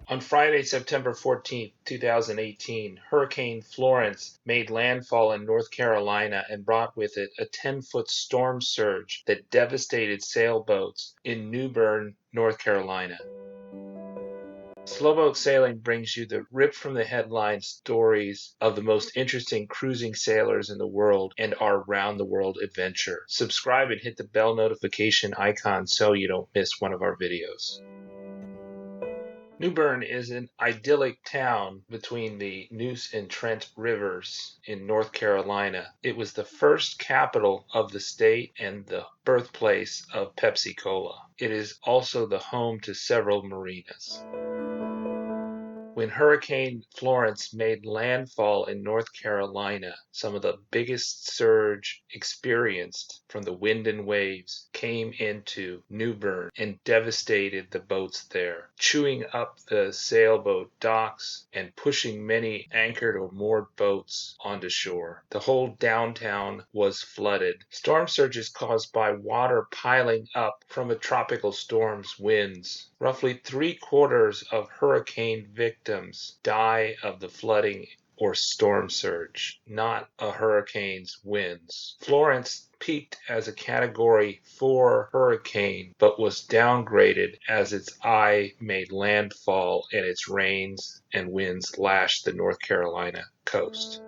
On Friday, September 14, 2018, Hurricane Florence made landfall in North Carolina and brought with it a 10-foot storm surge that devastated sailboats in New Bern, North Carolina. Slowboat Sailing brings you the ripped-from-the-headline stories of the most interesting cruising sailors in the world and our round-the-world adventure. Subscribe and hit the bell notification icon so you don't miss one of our videos. New Bern is an idyllic town between the Neuse and Trent Rivers in North Carolina. It was the first capital of the state and the birthplace of Pepsi Cola. It is also the home to several marinas. When Hurricane Florence made landfall in North Carolina, some of the biggest surge experienced from the wind and waves came into New Bern and devastated the boats there, chewing up the sailboat docks and pushing many anchored or moored boats onto shore. The whole downtown was flooded. Storm surges caused by water piling up from a tropical storm's winds. Roughly 3/4 of hurricane victims die of the flooding or storm surge, not a hurricane's winds. Florence peaked as a Category 4 hurricane, but was downgraded as its eye made landfall and its rains and winds lashed the North Carolina coast.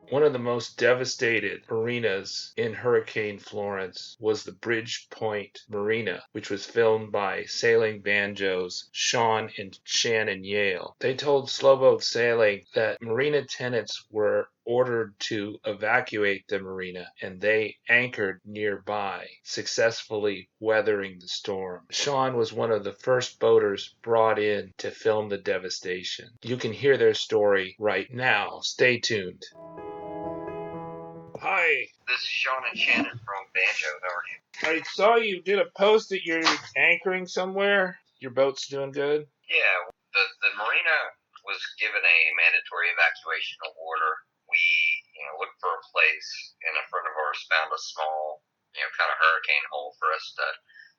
One of the most devastated marinas in Hurricane Florence was the Bridgepoint Marina, which was filmed by sailing Banjo's Shawn and Shannon Yale. They told Slowboat Sailing that marina tenants were ordered to evacuate the marina, and they anchored nearby, successfully weathering the storm. Shawn was one of the first boaters brought in to film the devastation. You can hear their story right now. Stay tuned. Hi. This is Shawn and Shannon from Banjo. How are you? I saw you did a post that you're anchoring somewhere. Your boat's doing good? Yeah, the marina was given a mandatory evacuation order. We, looked for a place, and a friend of ours found a small, kind of hurricane hole for us to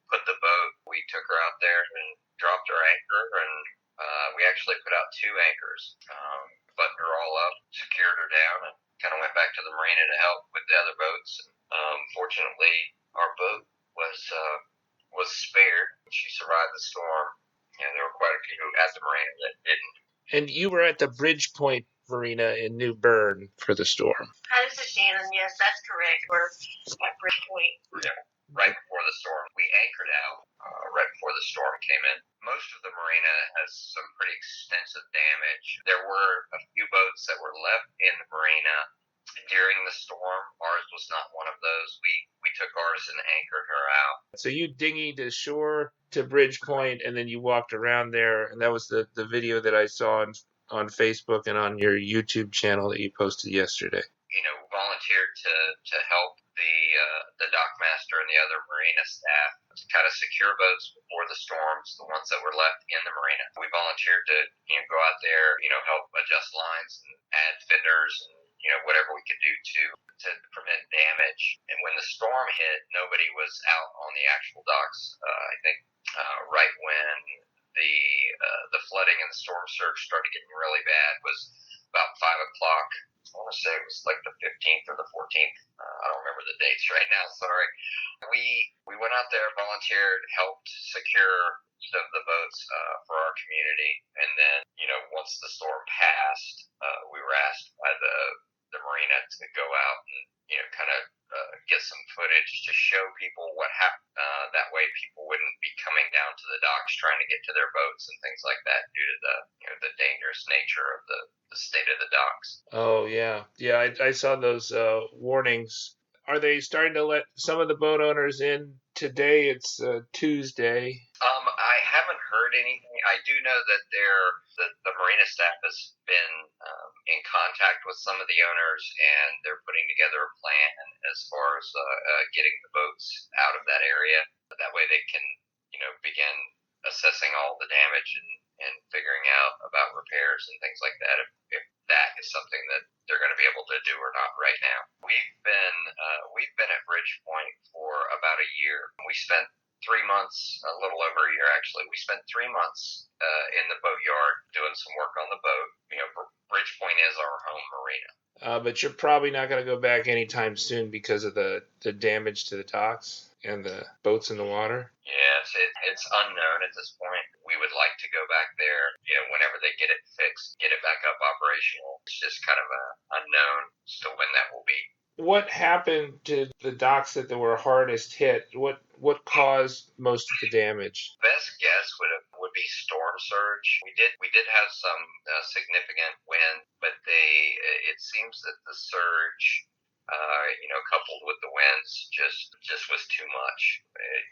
put the boat. We took her out there and dropped her anchor, and we actually put out 2 anchors, buttoned her all up, secured her down, and kind of went back to the marina to help with the other boats. Fortunately, our boat was spared. She survived the storm, and there were quite a few at the marina that didn't. And you were at the Bridgepoint Marina in New Bern for the storm. Hi, this is Shannon. Yes, that's correct. We're at Bridgepoint. Yeah, right before the storm. We anchored out right before the storm came in. Most of the marina has some pretty extensive damage. There were a few boats that were left in the marina during the storm. Ours was not one of those. We took ours and anchored her out. So you dinghied ashore to Bridgepoint, and then you walked around there, and that was the video that I saw on Facebook and on your YouTube channel that you posted yesterday. Volunteered to help the dockmaster and the other marina staff to kind of secure boats before the storms, the ones that were left in the marina. We volunteered to go out there, help adjust lines and add fenders and whatever we could do to prevent damage. And when the storm hit, nobody was out on the actual docks. I think right when the flooding and the storm surge started getting really bad was about 5 o'clock. I want to say it was like the 15th or the 14th. I don't remember the dates right now. Sorry. We went out there, volunteered, helped secure the boats for our community, and then once the storm passed, we were asked by the marina to go out and kind of get some footage to show people what happened. That way, people wouldn't be coming down to the docks trying to get to their boats and things like that due to the dangerous nature of the state of the docks. Oh yeah. I saw those warnings. Are they starting to let some of the boat owners in today? It's Tuesday. I haven't heard anything. I do know that the marina staff has been in contact with some of the owners, and they're putting together a plan as far as getting the boats out of that area. That way they can, begin assessing all the damage and figuring out about repairs and things like that, if that is something that they're going to be able to do or not right now. We've been at Bridgepoint for about a year. We spent 3 months, a little over a year actually. We spent 3 months in the boatyard doing some work on the boat. Bridgepoint is our home marina. But you're probably not going to go back anytime soon because of the damage to the docks and the boats in the water. Yes, it's unknown at this point. We would like to go back there, whenever they get it fixed, get it back up operational. It's just kind of unknown as to when that will be. What happened to the docks that were hardest hit? What caused most of the damage? Best guess would be storm surge. We did have some significant wind, but it seems that the surge, coupled with the winds, just was too much.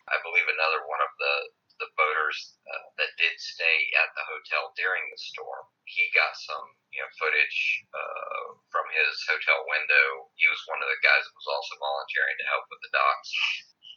I believe another one of the boaters that did stay at the hotel during the storm, he got some footage from his hotel window. He was one of the guys that was also volunteering to help with the docks.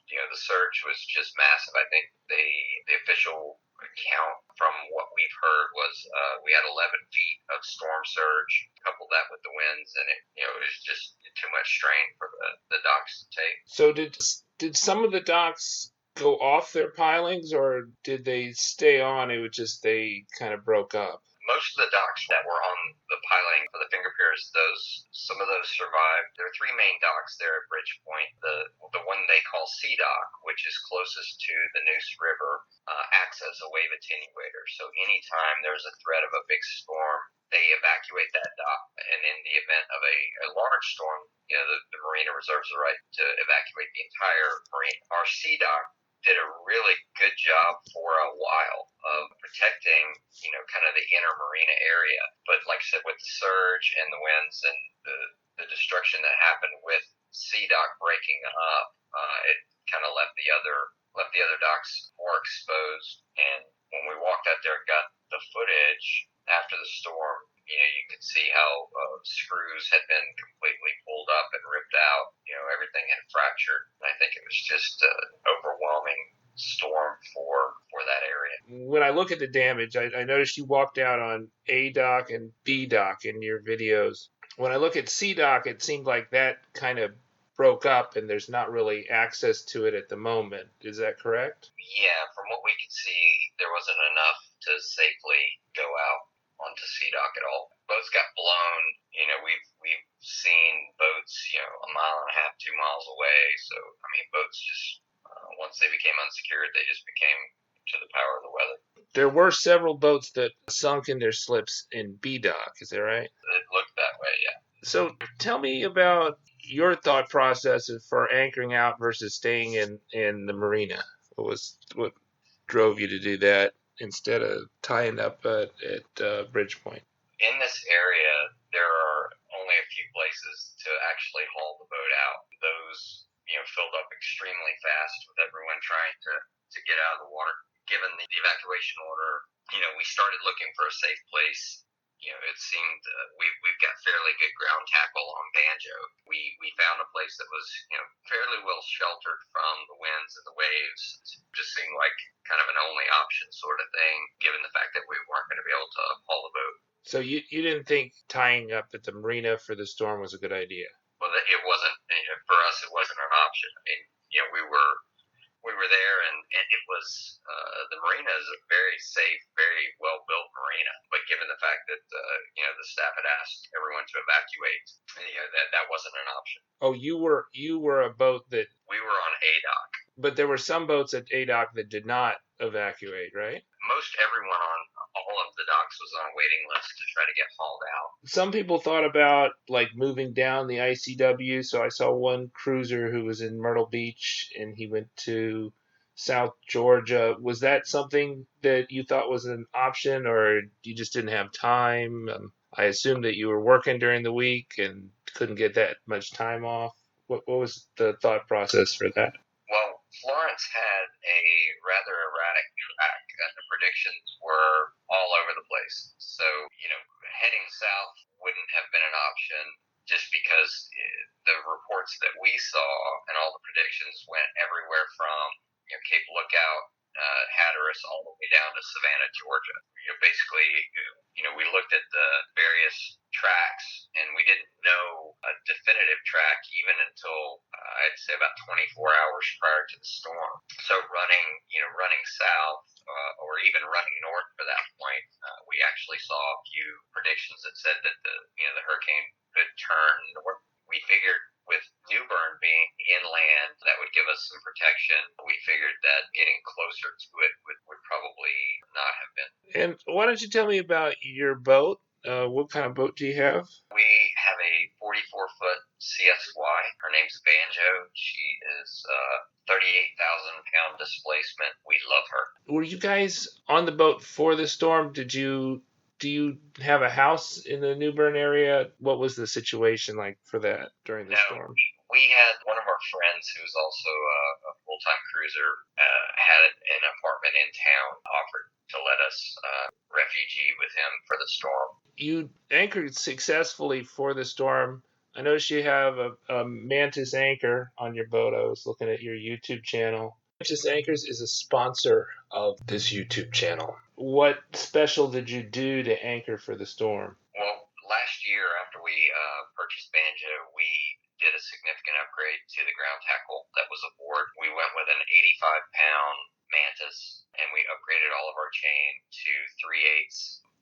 The surge was just massive. I think the official account from what we've heard was we had 11 feet of storm surge. Couple that with the winds, and it was just too much strain for the docks to take. So did some of the docks go off their pilings, or did they stay on? It was just they kind of broke up. Most of the docks that were on the piling for the finger piers, some of those survived. There are three main docks there at Bridgepoint. The one they call C Dock, which is closest to the Neuse River, acts as a wave attenuator. So anytime there's a threat of a big storm, they evacuate that dock. And in the event of a large storm, the marina reserves the right to evacuate the entire marina. Our C Dock did a really good job for a while of protecting, kind of the inner marina area. But like I said, with the surge and the winds and the destruction that happened with C Dock breaking up, it kind of left the other docks more exposed. And when we walked out there and got the footage after the storm, you could see how screws had been completely pulled up and ripped out. Everything had fractured. And I think it was just an overwhelming storm for that area. When I look at the damage, I noticed you walked out on A dock and B dock in your videos. When I look at C dock, it seemed like that kind of broke up and there's not really access to it at the moment. Is that correct? Yeah, from what we could see, there wasn't enough to safely go out onto C Dock at all. Boats got blown. We've seen boats, a mile and a half, 2 miles away. So, boats just, once they became unsecured, they just became to the power of the weather. There were several boats that sunk in their slips in B Dock. Is that right? It looked that way, yeah. So tell me about your thought process for anchoring out versus staying in the marina. What drove you to do that instead of tying up at Bridgepoint? In this area, there are only a few places to actually haul the boat out. Those, filled up extremely fast with everyone trying to get out of the water. Given the evacuation order, we started looking for a safe place. It seemed we've got fairly good ground tackle on Banjo. We found a place that was fairly well sheltered from the winds and the waves. It just seemed like kind of an only option sort of thing, given the fact that we weren't going to be able to haul the boat. So you didn't think tying up at the marina for the storm was a good idea? Well, it wasn't. For us, it wasn't an option. We were there, and it was the marina is a very safe, very well built marina. But given the fact that the staff had asked everyone to evacuate, that wasn't an option. Oh, you were a boat that we were on A dock. But there were some boats at A dock that did not evacuate, right? Most everyone on all of the docks was on a waiting list to try to get hauled out. Some people thought about moving down the ICW. So I saw one cruiser who was in Myrtle Beach and he went to South Georgia. Was that something that you thought was an option, or you just didn't have time? I assume that you were working during the week and couldn't get that much time off. What was the thought process for that? Well, Florence had a rather erratic track, and the predictions were all over the place. So, heading south wouldn't have been an option just because the reports that we saw and all the predictions went everywhere from Cape Lookout, Hatteras, all the way down to Savannah, Georgia. Basically, we looked at the various tracks, and we didn't know a definitive track even until I'd say about 24 hours prior to the storm. So running south, or even running north for that point, we actually saw a few predictions that said that the hurricane could turn north. We figured with New Bern being inland, that would give us some protection. We figured that getting closer to it would probably not have been. And why don't you tell me about your boat? What kind of boat do you have? We have a 44-foot CSY. Her name's Banjo. She is 38,000-pound displacement. We love her. Were you guys on the boat for the storm? Do you have a house in the New Bern area? What was the situation like for that during the storm? We had one of our friends who's also a full-time cruiser had an apartment in town, offered to let us refugee with him for the storm. You anchored successfully for the storm. I noticed you have a Mantus Anchor on your boat. I was looking at your YouTube channel. Mantus Anchors is a sponsor of this YouTube channel. What special did you do to anchor for the storm? Well, last year after we purchased Banjo, we did a significant upgrade to the ground tackle that was aboard. We went with an 85-pound Mantus, and we upgraded all of our chain to 3/8.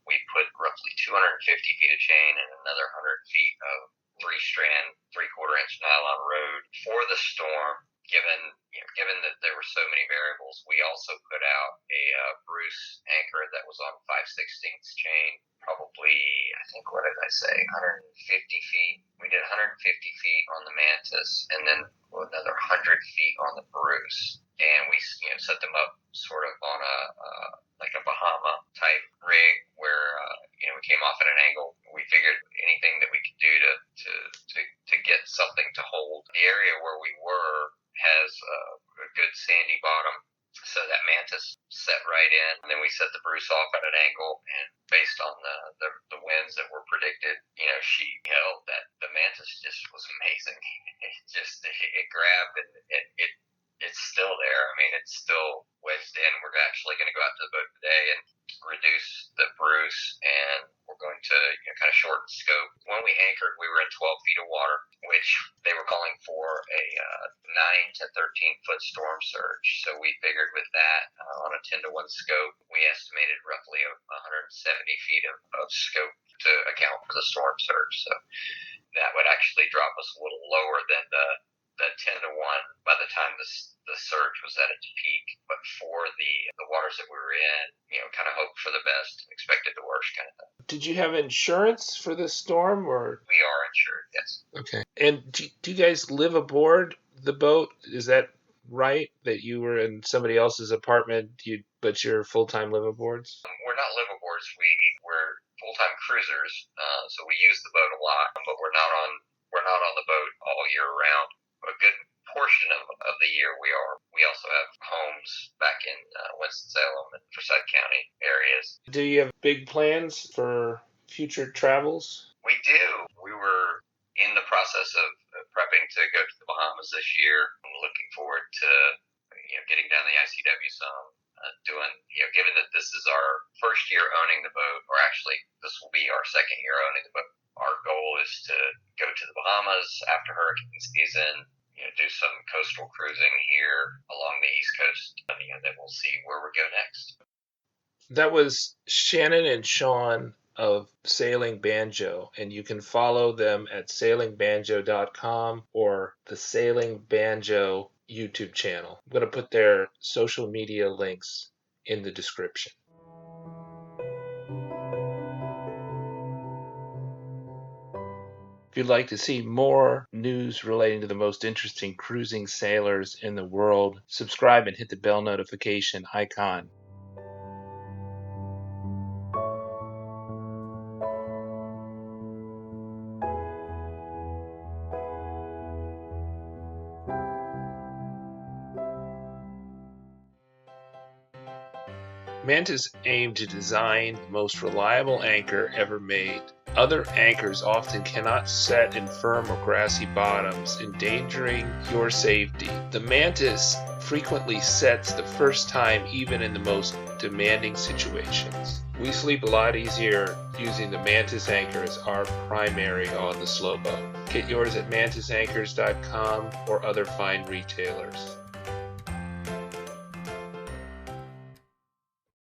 We put roughly 250 feet of chain and another 100 feet of 3-strand, 3/4-inch nylon rode for the storm. Given that there were so many variables, we also put out a Bruce anchor that was on 5/16 chain, probably, I think, what did I say, 150 feet. We did 150 feet on the Mantus, and then another 100 feet on the Bruce. And we set them up sort of on like a Bahama type rig where we came off at an angle. We figured anything that we could do to get something to hold. The area where we were has a good sandy bottom, so that Mantus set right in, and then we set the Bruce off at an angle, and based on the winds that were predicted, she held that. The Mantus just was amazing. It grabbed, and it's still there. I mean, it's still wedged in. We're actually going to go out to the boat today and reduce the Bruce, and we're going to kind of shorten scope. When we anchored, we were in 12 feet of water, which they were calling for a 9 to 13-foot storm surge. So we figured with that, on a 10-to-1 scope, we estimated roughly 170 feet of scope to account for the storm surge. So that would actually drop us a little lower than the 10-to-1 by the time the surge was at its peak. But for the waters that we were in, kind of hoped for the best, expected the worst kind of thing. Did you have insurance for this storm, or? We are insured, yes. Okay. And do you guys live aboard the boat? Is that right, that you were in somebody else's apartment, but you're full-time liveaboards? We're not liveaboards. We're full-time cruisers, so we use the boat a lot, but we're not on the boat all year round. A good portion of the year we are. We also have homes back in Winston-Salem and Forsyth County areas. Do you have big plans for future travels? We do. We were in the process of prepping to go to the Bahamas this year. I'm looking forward to getting down the ICW some. Given that this is our first year owning the boat, or actually this will be our second year owning the boat, our goal is to go to the Bahamas after hurricane season, do some coastal cruising here along the East Coast, and then we'll see where we go next. That was Shannon and Shawn of Sailing Banjo, and you can follow them at sailingbanjo.com or the Sailing Banjo YouTube channel. I'm going to put their social media links in the description. If you'd like to see more news relating to the most interesting cruising sailors in the world, subscribe and hit the bell notification icon. Mantus aimed to design the most reliable anchor ever made, Other anchors often cannot set in firm or grassy bottoms, endangering your safety. The Mantus frequently sets the first time even in the most demanding situations. We sleep a lot easier using the Mantus Anchor as our primary on the slow boat. Get yours at mantusanchors.com or other fine retailers.